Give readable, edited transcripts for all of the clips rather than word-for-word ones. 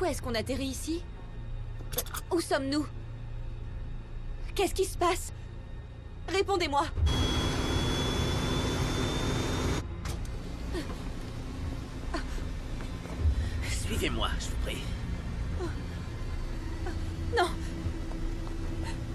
Pourquoi est-ce qu'on atterrit ici? Où sommes-nous? Qu'est-ce qui se passe? Répondez-moi! Suivez-moi, je vous prie. Non!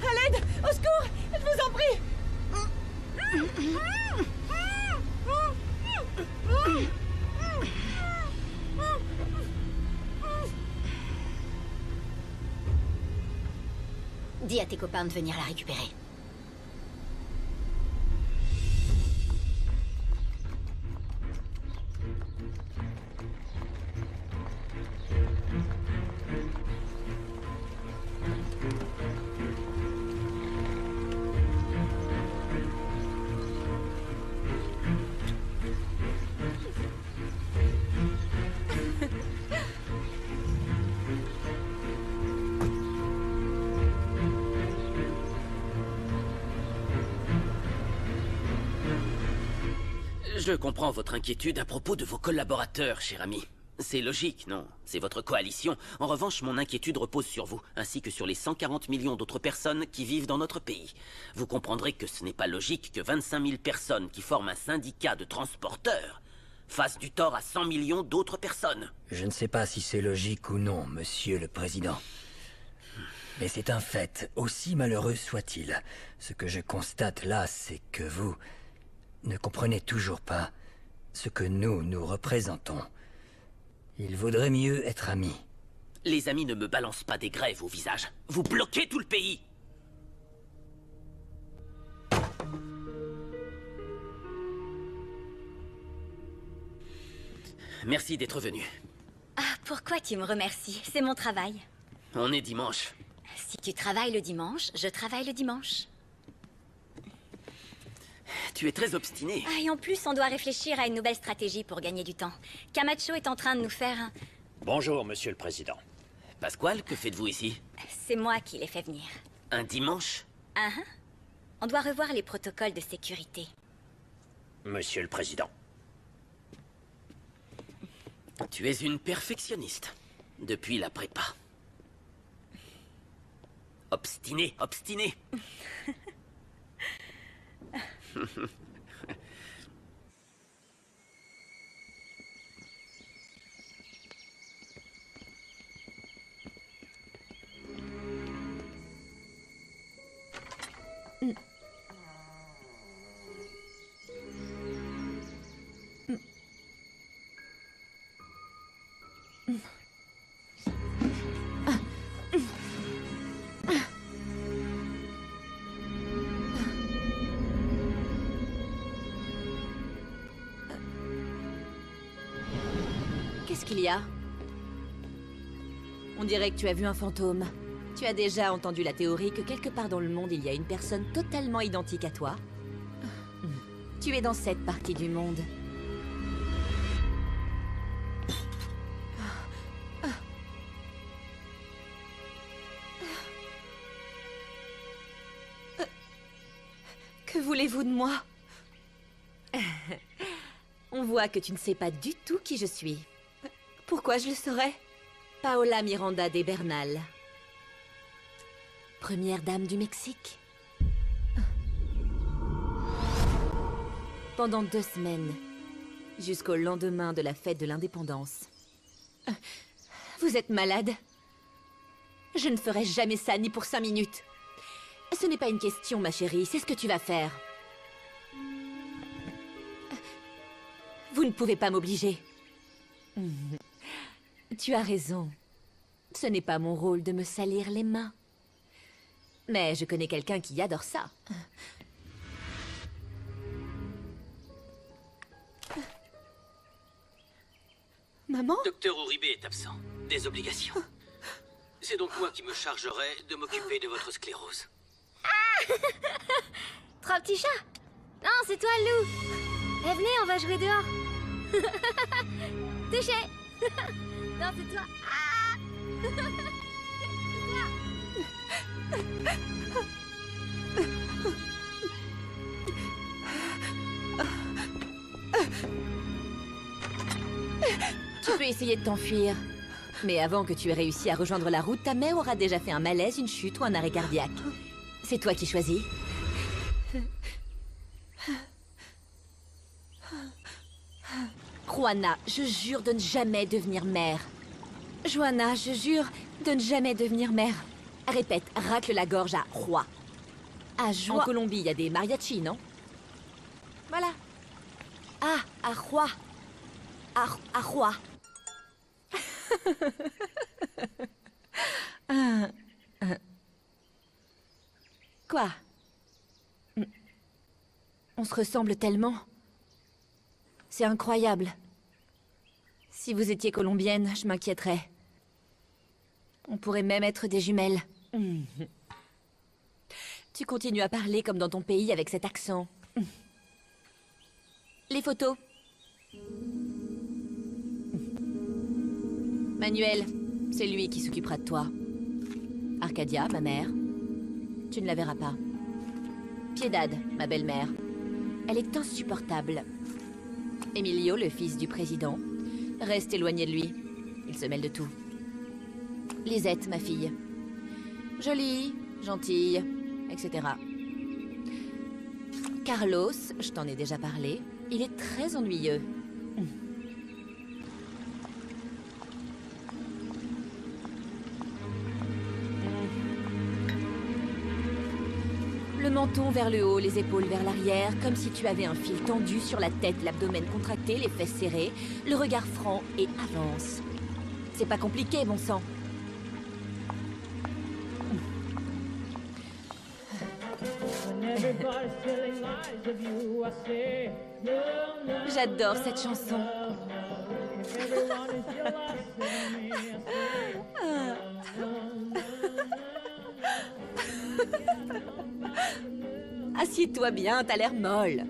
À l'aide! Au secours! Je vous en prie! Dis à tes copains de venir la récupérer. Je comprends votre inquiétude à propos de vos collaborateurs, cher ami. C'est logique, non? C'est votre coalition. En revanche, mon inquiétude repose sur vous, ainsi que sur les 140 millions d'autres personnes qui vivent dans notre pays. Vous comprendrez que ce n'est pas logique que 25 000 personnes qui forment un syndicat de transporteurs fassent du tort à 100 millions d'autres personnes. Je ne sais pas si c'est logique ou non, monsieur le président. Mais c'est un fait, aussi malheureux soit-il. Ce que je constate là, c'est que vous ne comprenez toujours pas ce que nous représentons. Il vaudrait mieux être amis. Les amis ne me balancent pas des grèves au visage. Vous bloquez tout le pays. Merci d'être venu. Ah, pourquoi tu me remercies? C'est mon travail. On est dimanche. Si tu travailles le dimanche, je travaille le dimanche. Tu es très obstiné. Ah, et en plus, on doit réfléchir à une nouvelle stratégie pour gagner du temps. Camacho est en train de nous faire un... Bonjour, monsieur le président. Pasquale, que faites-vous ici? C'est moi qui l'ai fait venir. Un dimanche? On doit revoir les protocoles de sécurité. Monsieur le président. Tu es une perfectionniste. Depuis la prépa. Obstiné, obstiné. Qu'est-ce qu'il y a? On dirait que tu as vu un fantôme. Tu as déjà entendu la théorie que quelque part dans le monde, il y a une personne totalement identique à toi. Tu es dans cette partie du monde. Que voulez-vous de moi? On voit que tu ne sais pas du tout qui je suis. Pourquoi je le saurais? Paola Miranda de Bernal. Première dame du Mexique. Pendant 2 semaines, jusqu'au lendemain de la fête de l'indépendance. Vous êtes malade? Je ne ferai jamais ça, ni pour 5 minutes. Ce n'est pas une question, ma chérie, c'est ce que tu vas faire. Vous ne pouvez pas m'obliger. Tu as raison. Ce n'est pas mon rôle de me salir les mains. Mais je connais quelqu'un qui adore ça. Maman? Docteur Uribe est absent. Des obligations. C'est donc moi qui me chargerai de m'occuper de votre sclérose. Trois petits chats? Non, c'est toi, Lou. Eh, venez, on va jouer dehors. Touché. Non, c'est toi. Ah. Tu peux essayer de t'enfuir. Mais avant que tu aies réussi à rejoindre la route, ta mère aura déjà fait un malaise, une chute ou un arrêt cardiaque. C'est toi qui choisis. Juana, je jure de ne jamais devenir mère. Joanna, je jure de ne jamais devenir mère. Répète, racle la gorge à Roi. En Colombie, il y a des mariachis, non? Voilà. Ah, à Roi. À Roi. Quoi? On se ressemble tellement. C'est incroyable. Si vous étiez colombienne, je m'inquiéterais. On pourrait même être des jumelles. Tu continues à parler comme dans ton pays avec cet accent. Les photos. Manuel, c'est lui qui s'occupera de toi. Arcadia, ma mère. Tu ne la verras pas. Piedad, ma belle-mère. Elle est insupportable. Emilio, le fils du président. Reste éloigné de lui. Il se mêle de tout. Lisette, ma fille. Jolie, gentille, etc. Carlos, je t'en ai déjà parlé. Il est très ennuyeux. Le menton vers le haut, les épaules vers l'arrière, comme si tu avais un fil tendu sur la tête, l'abdomen contracté, les fesses serrées, le regard franc et avance. C'est pas compliqué, bon sang. J'adore cette chanson. Assieds-toi bien, t'as l'air molle.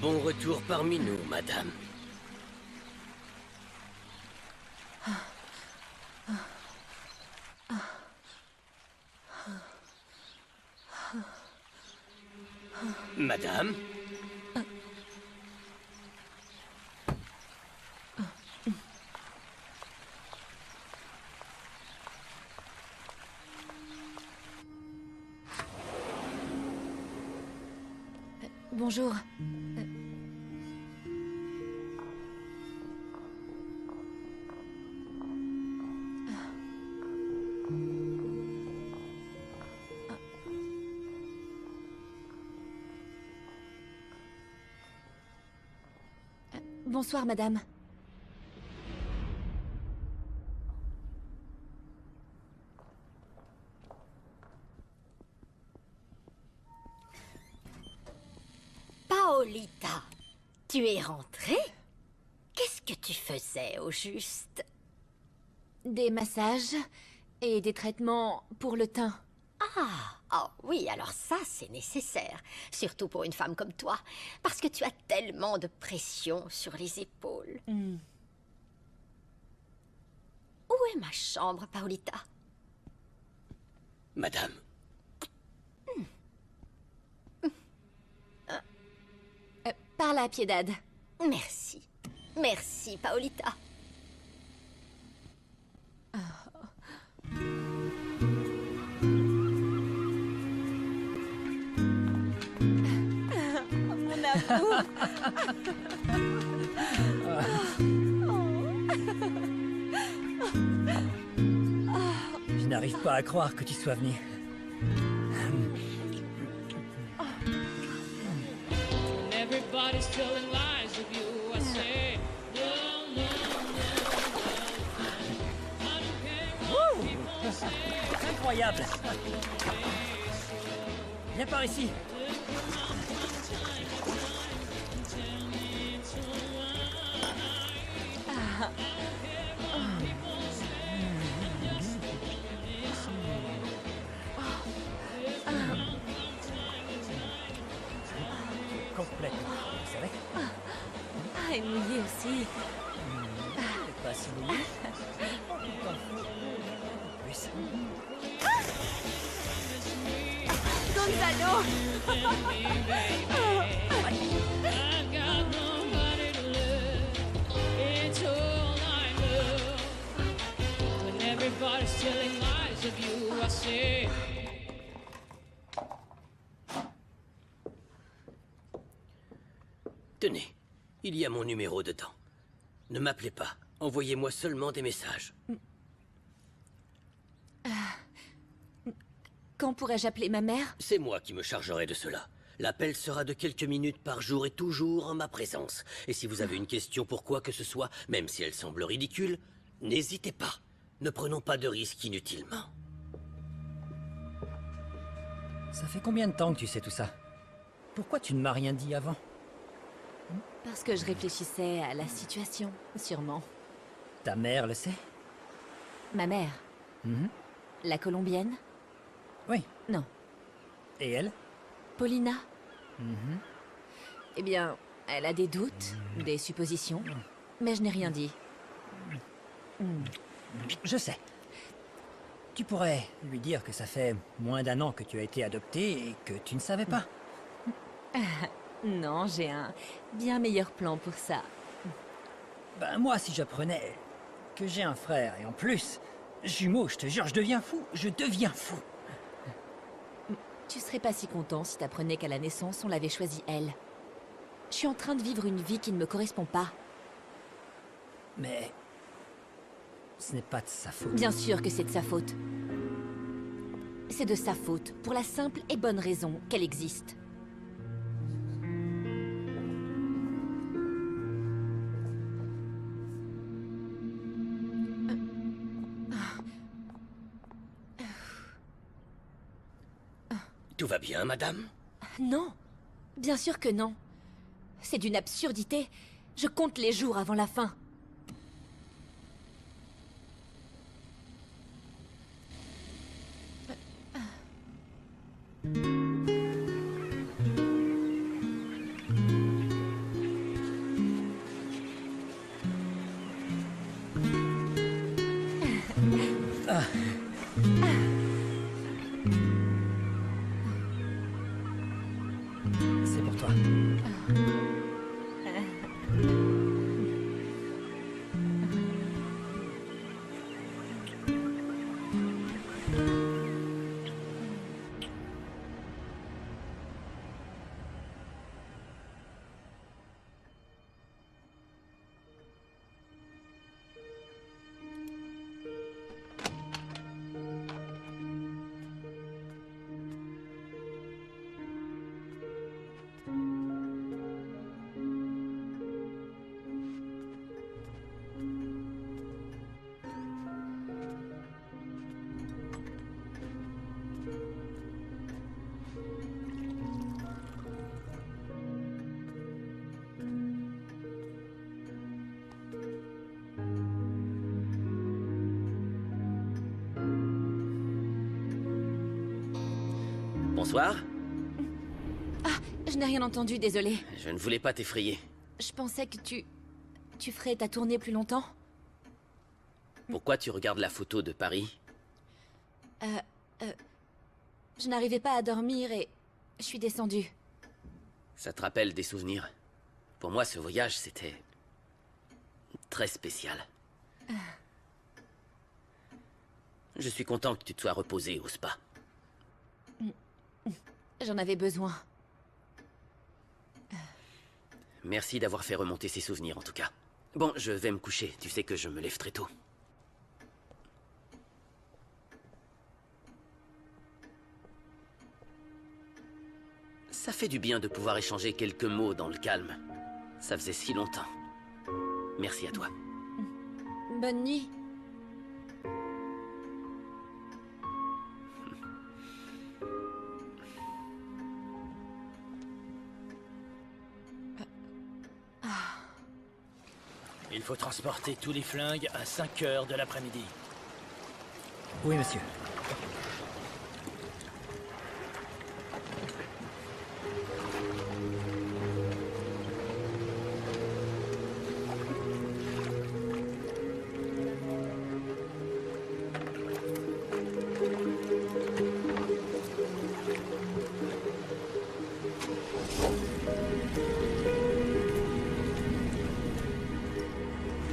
Bon retour parmi nous, madame. Madame? Bonjour. Bonsoir, madame. Paolita, tu es rentrée? Qu'est-ce que tu faisais au juste? Des massages et des traitements pour le teint. Ah, oui, alors ça, c'est nécessaire. Surtout pour une femme comme toi. Parce que tu as tellement de pression sur les épaules. Où Où est ma chambre, Paolita? Madame, Par là, Piedad. Merci. Merci, Paolita. Mon amour. Je n'arrive pas à croire que tu sois venu. Everybody's telling lies of you. I say, no, no, no. I don't care what people say. Incroyable. Viens par ici. Complètement, vous savez. Ah, et mouillé aussi. C'est pas si mouillé. Plus. Gonzalo. I got nobody to love. It's all I know. When everybody's telling lies of you, I say. tenez, il y a mon numéro dedans. Ne m'appelez pas, envoyez-moi seulement des messages. Quand pourrais-je appeler ma mère? C'est moi qui me chargerai de cela. L'appel sera de quelques minutes par jour et toujours en ma présence. Et si vous avez une question pour quoi que ce soit, même si elle semble ridicule, n'hésitez pas. Ne prenons pas de risques inutilement. Ça fait combien de temps que tu sais tout ça? Pourquoi tu ne m'as rien dit avant? Parce que je réfléchissais à la situation, sûrement. Ta mère le sait? Ma mère? La colombienne? Oui. Non. Et elle? Paulina? Eh bien, elle a des doutes, des suppositions, mais je n'ai rien dit. Je sais. Tu pourrais lui dire que ça fait moins d'1 an que tu as été adopté et que tu ne savais pas. Non, j'ai un bien meilleur plan pour ça. Ben moi, si j'apprenais que j'ai un frère et en plus, jumeau, je te jure, je deviens fou. Je deviens fou. Tu serais pas si content si t'apprenais qu'à la naissance, on l'avait choisie elle. Je suis en train de vivre une vie qui ne me correspond pas. Mais ce n'est pas de sa faute. Bien sûr que c'est de sa faute. C'est de sa faute, pour la simple et bonne raison qu'elle existe. Tout va bien, madame? Non, bien sûr que non. C'est d'une absurdité. Je compte les jours avant la fin. C'est pour toi. Bonsoir. Je n'ai rien entendu, désolé. Je ne voulais pas t'effrayer. Je pensais que tu ferais ta tournée plus longtemps. Pourquoi tu regardes la photo de Paris? Je n'arrivais pas à dormir et je suis descendue. Ça te rappelle des souvenirs? Pour moi, ce voyage, c'était... très spécial. Je suis content que tu te sois reposé au spa. J'en avais besoin. Merci d'avoir fait remonter ces souvenirs, en tout cas. Bon, je vais me coucher. Tu sais que je me lève très tôt. Ça fait du bien de pouvoir échanger quelques mots dans le calme. Ça faisait si longtemps. Merci à toi. Bonne nuit. Il faut transporter tous les flingues à 5 heures de l'après-midi. Oui, monsieur.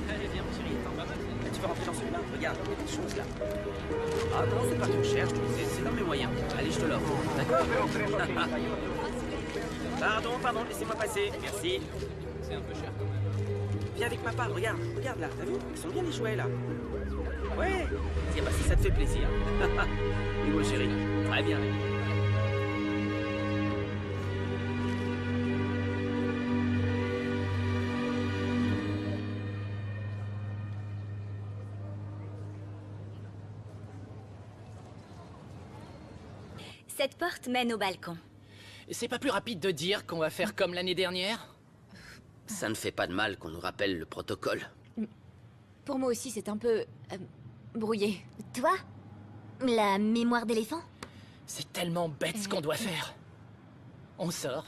Allez, viens, mon chéri, attends, pas mal. Tu veux rentrer dans celui-là? Regarde, il y a des choses là. Ah non, c'est pas trop cher, c'est dans mes moyens. Allez, je te l'offre. D'accord? Pardon, laissez-moi passer. Merci. C'est un peu cher quand même. Viens avec papa, regarde là, t'as vu? Ils sont bien les jouets là. Ouais, tiens, bah si ça te fait plaisir. Oui, mon chéri, très bien. Cette porte mène au balcon. C'est pas plus rapide de dire qu'on va faire comme l'année dernière? Ça ne fait pas de mal qu'on nous rappelle le protocole. Pour moi aussi, c'est un peu... brouillé. Toi? La mémoire d'éléphant? C'est tellement bête ce qu'on doit faire. On sort,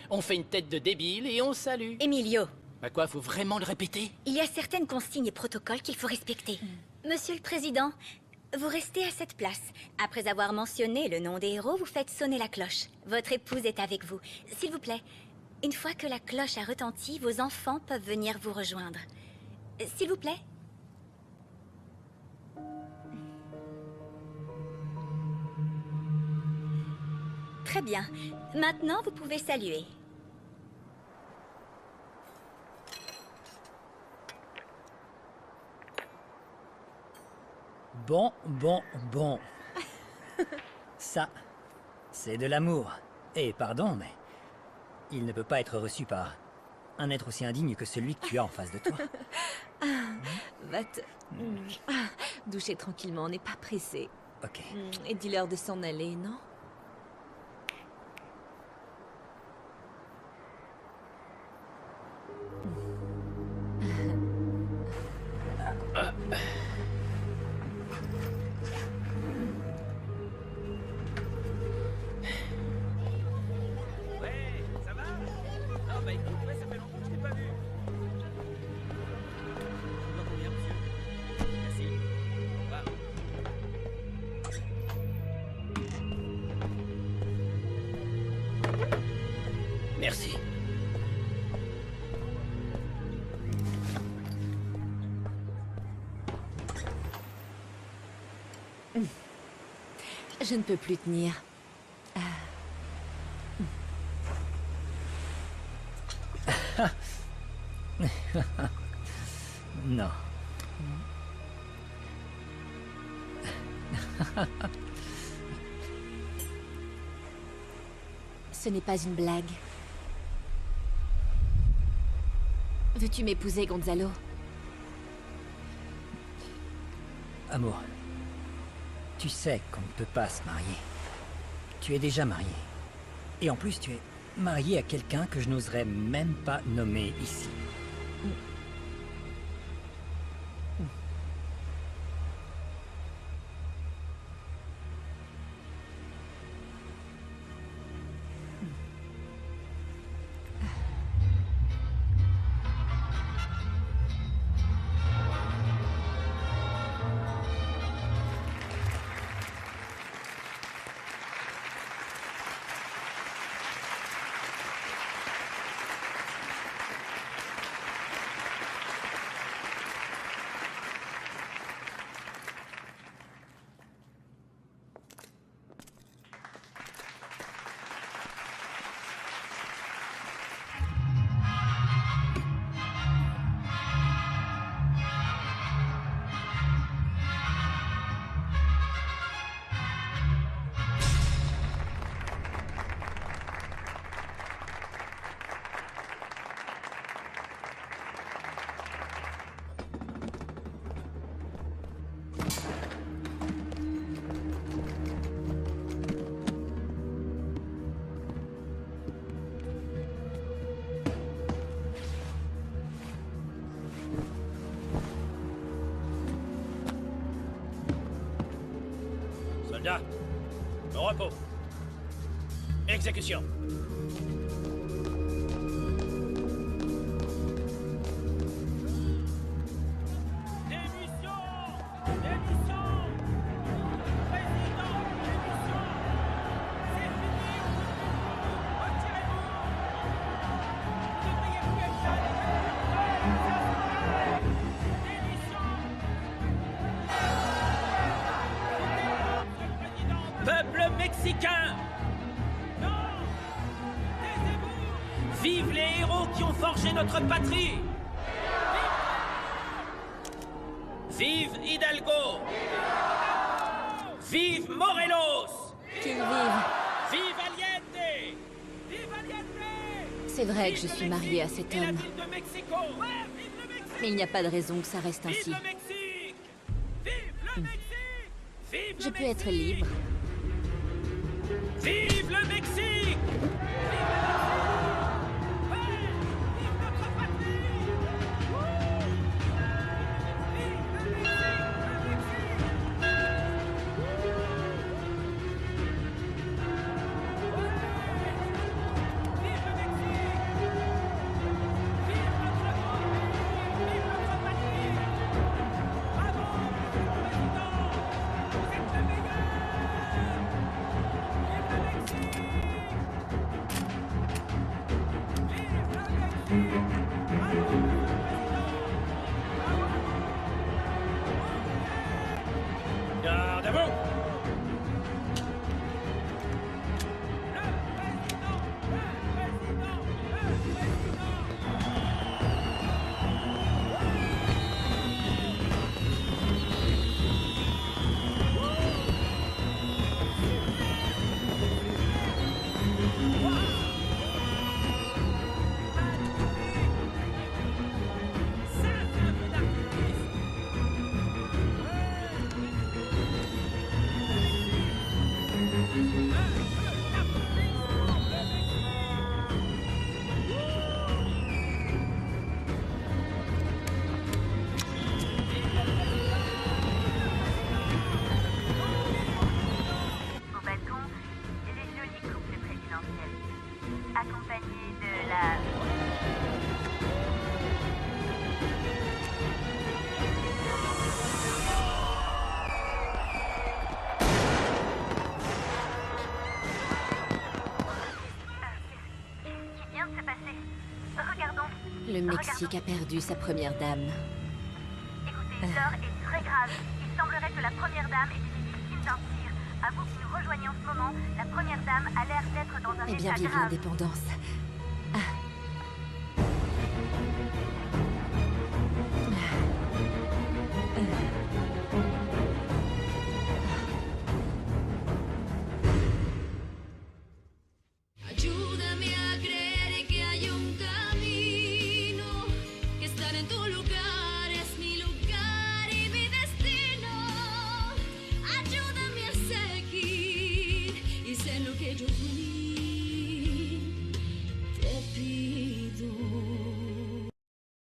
on fait une tête de débile et on salue. Emilio, Bah quoi, faut vraiment le répéter? il y a certaines consignes et protocoles qu'il faut respecter. Monsieur le Président, vous restez à cette place. Après avoir mentionné le nom des héros, vous faites sonner la cloche. Votre épouse est avec vous. S'il vous plaît, une fois que la cloche a retenti, vos enfants peuvent venir vous rejoindre. S'il vous plaît. Très bien. Maintenant, vous pouvez saluer. Bon. Ça, c'est de l'amour. Et pardon, mais il ne peut pas être reçu par un être aussi indigne que celui que tu as en face de toi. Va te... doucher tranquillement, on n'est pas pressé. Ok. Et dis-leur de s'en aller, non? Ouais, ça va? Ah bah écoute, ouais, ça fait longtemps que je t'ai pas vu. Dans combien, monsieur? Merci. Au revoir. Merci. Je ne peux plus tenir. Non. Ce n'est pas une blague. Veux-tu m'épouser, Gonzalo? Amour, tu sais qu'on ne peut pas se marier. Tu es déjà marié. Et en plus, tu es marié à quelqu'un que je n'oserais même pas nommer ici. Soldats, au repos. Exécution. Peuple mexicain! Vive les héros qui ont forgé notre patrie! Vive Hidalgo! Vive Morelos! Qu'il vive. Vive Allende! Vive Allende! C'est vrai que je suis mariée à cet Et la homme. ville de Mexico! Ouais, vive le Mexique! Mais il n'y a pas de raison que ça reste Vive ainsi. le Mexique! Vive le Mexique! Vive Je le peux être Mexique! libre. Vive le Mexique! Vive le Mexique! Ouais, vive notre patrie! Wouh! Vive le Mexique! Le Mexique! Ouais! Vive le Mexique! Vive notre grand pays! Vive notre patrie! Bravo, Monsieur le Président! Vous êtes le meilleur! Vive le Mexique! Vive le Mexique! Bravo, Monsieur le Président! Bravo! Garde à vous. Au balcon, les jolis couples présidentiels, accompagnés de la... Qu'est-ce qui vient de se passer? Regardons. Le Mexique a perdu sa première dame. Écoutez, l'heure est très grave. Il semblerait que la première dame ait été victime d'un tir. À vous qui nous rejoignez en ce moment, la première dame a l'air d'être dans un Eh bien, état vive grave. l'indépendance. Ayúdame a creer que hay un camino, que estar en tu lugar es mi lugar y mi destino. Ayúdame a seguir y sé lo que yo soy.